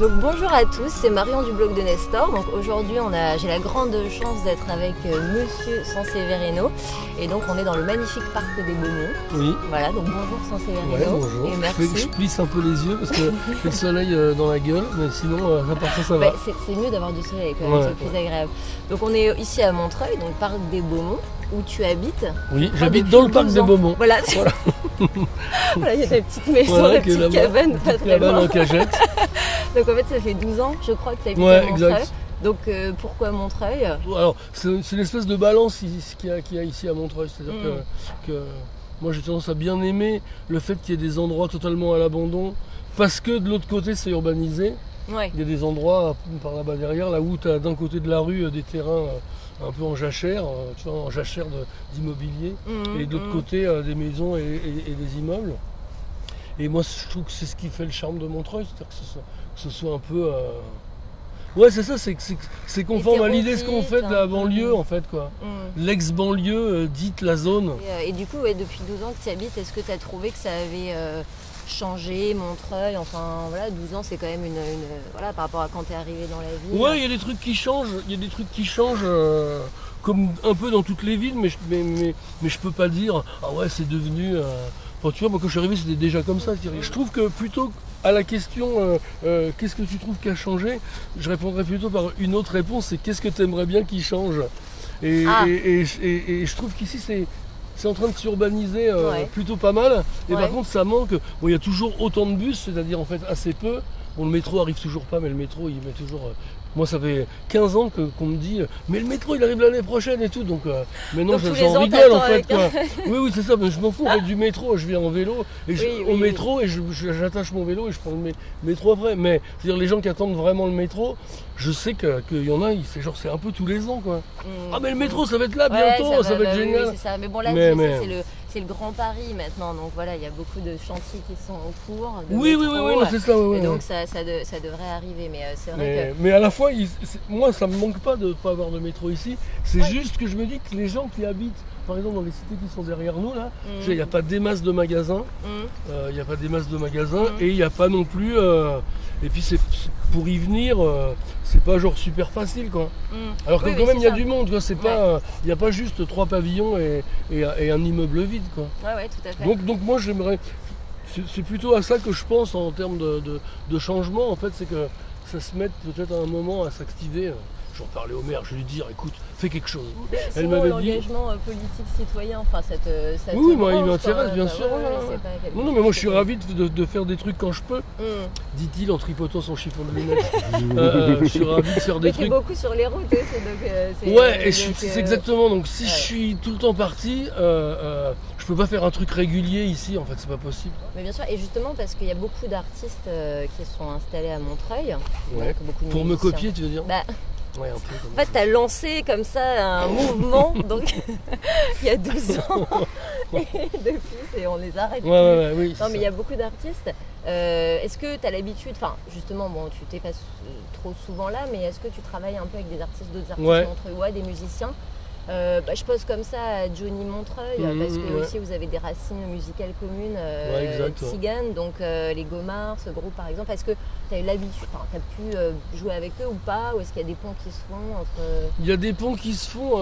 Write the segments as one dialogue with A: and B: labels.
A: Donc bonjour à tous, c'est Marion du blog de Nestor. Donc aujourd'hui j'ai la grande chance d'être avec Monsieur Sanseverino. Et donc on est dans le magnifique parc des Beaumont.
B: Oui.
A: Voilà, donc bonjour Sanseverino.
B: Ouais, bonjour.
A: Et merci.
B: Je plisse un peu les yeux parce que j'ai le soleil dans la gueule, mais sinon à part ça va.
A: C'est mieux d'avoir du soleil quand même, c'est plus agréable. Donc on est ici à Montreuil, donc parc des Beaumont, où tu habites.
B: Oui, j'habite dans le parc des Beaumont.
A: Voilà. Voilà, il y a ta petite maison, la petite cabane, pas très loin.
B: En cagette.
A: Donc en fait ça fait 12 ans je crois que tu habites à Montreuil. Exact. Donc pourquoi Montreuil?
B: Alors c'est une espèce de balance qu'il y a ici à Montreuil. C'est-à-dire que moi j'ai tendance à bien aimer le fait qu'il y ait des endroits totalement à l'abandon. Parce que de l'autre côté c'est urbanisé. Ouais. Il y a des endroits par là-bas derrière, là où tu as d'un côté de la rue des terrains un peu en jachère, tu vois, en jachère d'immobilier, et de l'autre côté des maisons et des immeubles. Et moi je trouve que c'est ce qui fait le charme de Montreuil, c'est-à-dire que ce soit un peu... Ouais, c'est ça, c'est conforme à l'idée ce qu'on fait de la banlieue en fait, quoi. L'ex-banlieue dite la zone.
A: Et du coup, depuis 12 ans que tu y habites, est-ce que tu as trouvé que ça avait changé, Montreuil? Enfin voilà, 12 ans c'est quand même voilà, par rapport à quand tu es arrivé dans la ville.
B: Ouais, il y a des trucs qui changent, comme un peu dans toutes les villes, mais je peux pas dire, ah ouais, c'est devenu... Enfin, tu vois, moi quand je suis arrivé c'était déjà comme ça. Je trouve que plutôt à la question qu'est-ce que tu trouves qui a changé, je répondrais plutôt par une autre réponse, c'est qu'est-ce que tu aimerais bien qu'il change. Et je trouve qu'ici c'est en train de s'urbaniser plutôt pas mal. Et par contre ça manque. Bon, il y a toujours autant de bus, c'est-à-dire en fait assez peu. Bon, le métro arrive toujours pas, mais le métro il met toujours... Moi ça fait 15 ans qu'on me dit mais le métro il arrive l'année prochaine et tout, donc maintenant j'en rigole en fait quoi. Oui c'est ça, mais je m'en fous en fait du métro, je viens en vélo et au métro et j'attache mon vélo et je prends le métro après. Mais je veux dire, les gens qui attendent vraiment le métro, je sais qu'il y en a, c'est un peu tous les ans quoi. Ah mais le métro ça va être là bientôt, ça va être génial.
A: Oui, c'est ça. Mais bon là c'est le Grand Paris maintenant, donc voilà, il y a beaucoup de chantiers qui sont en cours.
B: Oui, c'est ça.
A: Et donc ça devrait arriver, mais c'est vrai que...
B: Mais à la fois, moi ça me manque pas de ne pas avoir de métro ici, c'est juste que je me dis que les gens qui habitent, par exemple dans les cités qui sont derrière nous là, il n'y a pas des masses de magasins, et il n'y a pas non plus... et puis pour y venir, c'est pas genre super facile quoi. Alors que quand même il y a du monde, il n'y a pas juste 3 pavillons et un immeuble vide quoi.
A: Ouais, tout à fait.
B: Donc moi j'aimerais... C'est plutôt à ça que je pense en termes de changement en fait, c'est que ça se mette peut-être à un moment à s'activer. J'en parlais au maire, je lui dis écoute, fais quelque chose.
A: Elle m'avait dit l'engagement politique citoyen, enfin
B: oui, moi il m'intéresse bien sûr. Non, mais moi je suis ravi de faire des trucs quand je peux, dit-il en tripotant son chiffon de lunettes. Je suis ravi de faire des trucs.
A: beaucoup sur les routes aussi,
B: donc. Ouais, c'est exactement. Donc si je suis tout le temps parti, je peux pas faire un truc régulier ici. En fait, c'est pas possible.
A: Mais bien sûr, et justement parce qu'il y a beaucoup d'artistes qui sont installés à Montreuil.
B: Ouais. Pour me copier, tu veux dire?
A: Ouais, en fait, tu as lancé comme ça un mouvement donc il y a 12 ans et depuis on les arrête.
B: Oui,
A: non, mais il y a beaucoup d'artistes. Est-ce que tu as l'habitude, enfin justement, bon, tu t'es pas trop souvent là, mais est-ce que tu travailles un peu avec des artistes, d'autres artistes montreuillois, des musiciens? Je pose comme ça à Johnny Montreuil parce que aussi vous avez des racines musicales communes, tziganes, donc les Gomards, ce groupe par exemple. Est-ce que tu as eu l'habitude, tu as pu jouer avec eux ou pas, ou est-ce qu'il y a des ponts qui se font entre...
B: Il y a des ponts qui se font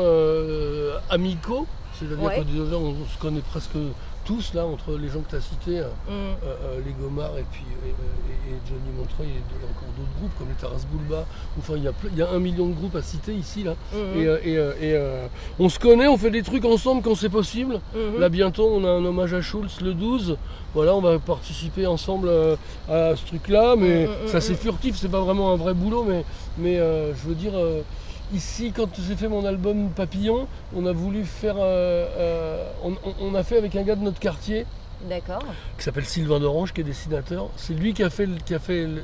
B: amicaux, c'est-à-dire que on se connaît presque tous là, entre les gens que tu as cités, les Gomards et Johnny Montreuil et encore d'autres groupes comme les Taras Bulba. Enfin, il y a 1 million de groupes à citer ici là. Et on se connaît, on fait des trucs ensemble quand c'est possible. Là bientôt on a un hommage à Schulz le 12. Voilà, on va participer ensemble à ce truc-là, mais ça c'est furtif, c'est pas vraiment un vrai boulot, mais je veux dire. Ici, quand j'ai fait mon album Papillon, on a voulu faire... on a fait avec un gars de notre quartier, qui s'appelle Sylvain d'Orange, qui est dessinateur. C'est lui qui a fait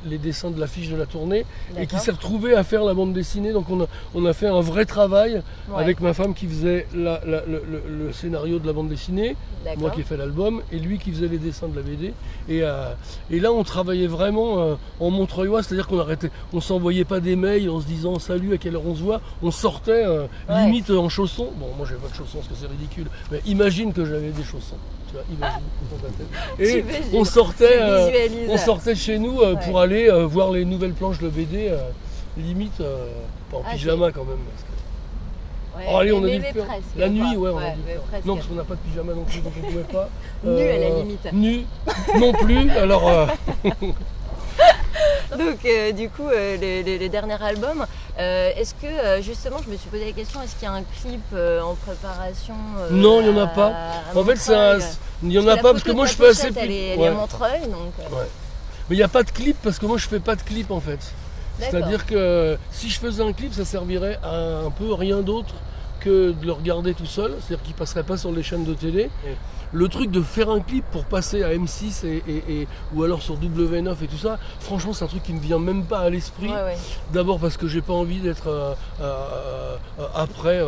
B: les dessins de l'affiche de la tournée et qui s'est retrouvé à faire la bande dessinée. Donc on a fait un vrai travail avec ma femme qui faisait le scénario de la bande dessinée, moi qui ai fait l'album, et lui qui faisait les dessins de la BD. Et là on travaillait vraiment en montreuillois, c'est-à-dire on s'envoyait pas des mails en se disant salut, à quelle heure on se voit. On sortait limite en chaussons. Bon, moi j'avais pas de chaussons parce que c'est ridicule, mais imagine que j'avais des chaussons. Tu vois, imagine. dans ta tête. Et on sortait chez nous pour aller voir les nouvelles planches de BD, limite pas en pyjama quand même. Parce que...
A: Ouais,
B: oh, allez, on a dit
A: presque,
B: la nuit,
A: ouais,
B: on a dit presque. Non, parce qu'on n'a pas de pyjama non plus, donc on ne pouvait pas.
A: Nu à la limite.
B: Nu non plus, alors...
A: Donc du coup, les derniers albums, est-ce que justement, je me suis posé la question, est-ce qu'il y a un clip en préparation
B: Non, il n'y en a pas. En fait, il n'y en a pas parce que moi je fais assez...
A: Elle est à Montreuil, donc...
B: Ouais. Mais il n'y a pas de clip parce que moi je fais pas de clip en fait. C'est-à-dire que si je faisais un clip, ça servirait à un peu rien d'autre que de le regarder tout seul, c'est-à-dire qu'il ne passerait pas sur les chaînes de télé. Le truc de faire un clip pour passer à M6 ou alors sur W9 et tout ça, franchement c'est un truc qui ne me vient même pas à l'esprit.
A: Ouais.
B: D'abord parce que j'ai pas envie d'être après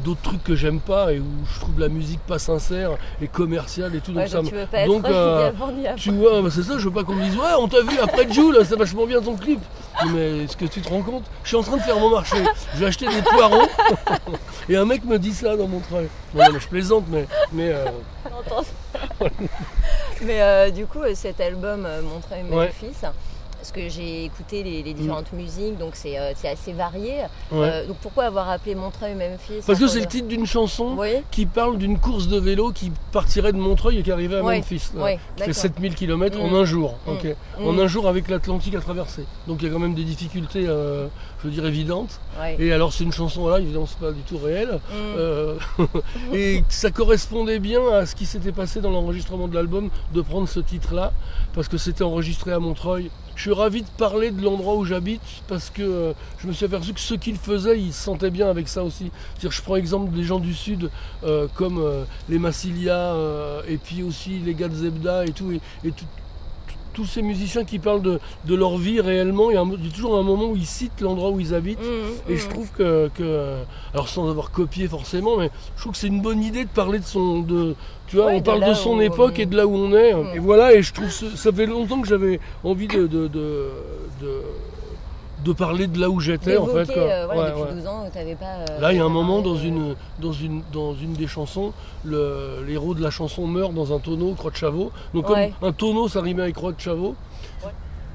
B: d'autres trucs que j'aime pas et où je trouve la musique pas sincère et commerciale et tout.
A: Ouais, donc
B: ça
A: tu veux pas
B: donc
A: être
B: tu vois, c'est ça, je veux pas qu'on me dise ouais on t'a vu après Jules, c'est vachement bien ton clip. Mais est-ce que tu te rends compte? Je suis en train de faire mon marché, je vais acheter des poireaux et un mec me dit ça dans Montreuil. Non, mais je plaisante mais
A: mais du coup cet album Montreuil Memphis, parce que j'ai écouté les différentes musiques, donc c'est assez varié. Donc pourquoi avoir appelé Montreuil Memphis?
B: Parce que c'est le titre d'une chanson qui parle d'une course de vélo qui partirait de Montreuil et qui arrivait à Memphis. Qui fait 7000 km en un jour. En un jour avec l'Atlantique à traverser. Donc il y a quand même des difficultés, je veux dire, évidentes. Et alors c'est une chanson, là, évidemment c'est pas du tout réel. Et ça correspondait bien à ce qui s'était passé dans l'enregistrement de l'album, de prendre ce titre-là, parce que c'était enregistré à Montreuil. Je suis ravi de parler de l'endroit où j'habite parce que je me suis aperçu que ceux qui le faisaient, ils se sentaient bien avec ça aussi. C'est-à-dire, je prends exemple des gens du Sud comme les Massilia et puis aussi les gars de Zebda et tout, et tous ces musiciens qui parlent de leur vie réellement. Il y a toujours un moment où ils citent l'endroit où ils habitent. Et je trouve que, alors sans avoir copié forcément, mais je trouve que c'est une bonne idée de parler tu vois, on parle de son époque et de là où on est. Et voilà, et je trouve ça fait longtemps que j'avais envie de parler de là où j'étais en fait.
A: Depuis 12 ans, t'avais pas...
B: là, il y a un moment dans une des chansons, l'héros de la chanson meurt dans un tonneau, Croix de Chavaux. Donc comme un tonneau, ça rimait avec Croix de Chavaux.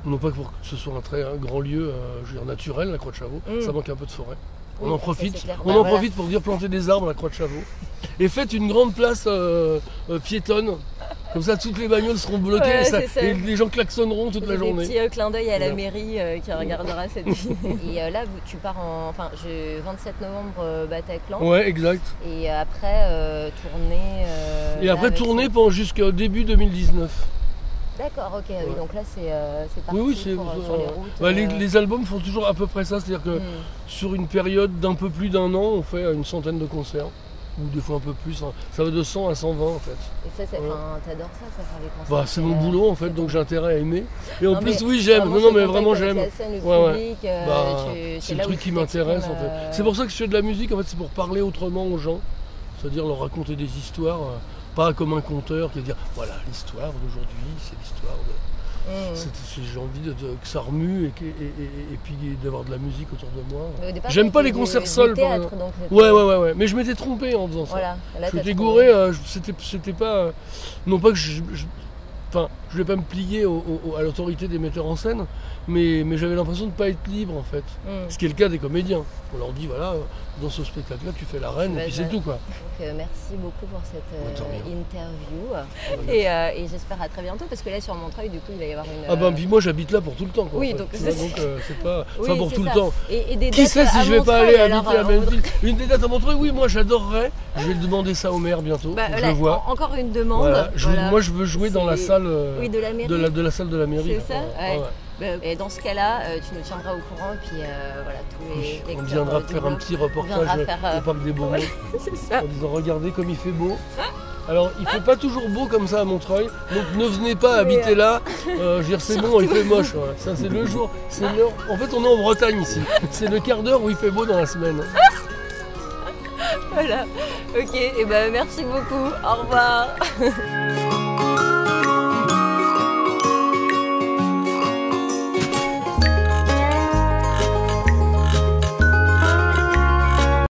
B: Non pas pour que ce soit un grand lieu je veux dire, naturel, la Croix de Chavaux, ça manque un peu de forêt. On en profite, profite pour dire planter des arbres à la Croix de Chavaux. Et faites une grande place piétonne. Comme ça, toutes les bagnoles seront bloquées et les gens klaxonneront toute la journée.
A: Petit clin d'œil à la mairie qui regardera cette vidéo. Et là, tu pars 27 novembre Bataclan. Ouais, exact. Et après, tournée...
B: jusqu'au début 2019.
A: D'accord, ok. Oui, donc là, c'est parti sur les routes.
B: Les albums font toujours à peu près ça. C'est-à-dire que sur une période d'un peu plus d'un an, on fait une centaine de concerts. Ou des fois un peu plus, ça va de 100 à 120 en fait.
A: Et ça, t'adores ça faire les concerts?
B: C'est mon boulot en fait, donc j'ai intérêt à aimer. Et en plus, oui, j'aime. Non, mais vraiment j'aime. C'est le truc qui m'intéresse en fait. C'est pour ça que je fais de la musique, en fait, c'est pour parler autrement aux gens. C'est-à-dire leur raconter des histoires, pas comme un conteur qui va dire voilà, l'histoire d'aujourd'hui, c'est l'histoire de. J'ai envie que ça remue et puis d'avoir de la musique autour de moi. J'aime pas les concerts seuls. Ouais. Mais je m'étais trompé en faisant ça. Voilà, je m'étais gouré, c'était pas. Non pas que je voulais pas me plier à l'autorité des metteurs en scène, mais j'avais l'impression de ne pas être libre en fait. Ce qui est le cas des comédiens. On leur dit voilà, dans ce spectacle-là, tu fais la reine et puis c'est tout quoi.
A: Donc, merci beaucoup pour cette interview et j'espère à très bientôt parce que là sur Montreuil, du coup, il va y avoir une.
B: Puis moi j'habite là pour tout le temps quoi.
A: Oui,
B: en fait.
A: donc
B: c'est pas.
A: Oui,
B: pour tout
A: ça.
B: le temps.
A: Et des
B: qui sait si je vais pas aller habiter à Memphis?
A: Une
B: des dates à Montreuil, oui, moi j'adorerais. Je vais demander ça au maire bientôt. Je le vois.
A: Encore une demande. Voilà.
B: Moi je veux jouer dans la salle.
A: De la mairie.
B: De la salle de la mairie.
A: C'est ça. Et dans ce cas-là, tu nous tiendras au courant, puis voilà, tous les
B: on viendra faire un petit reportage au Parc des Beaumont.
A: C'est ça.
B: En disant regardez comme il fait beau. Alors il fait pas toujours beau comme ça à Montreuil, donc ne venez pas habiter là. Je veux dire c'est bon, il fait moche. Voilà. Ça c'est le jour, c'est l'heure. En fait on est en Bretagne ici. C'est le quart d'heure où il fait beau dans la semaine.
A: Voilà. Ok. Et merci beaucoup. Au revoir.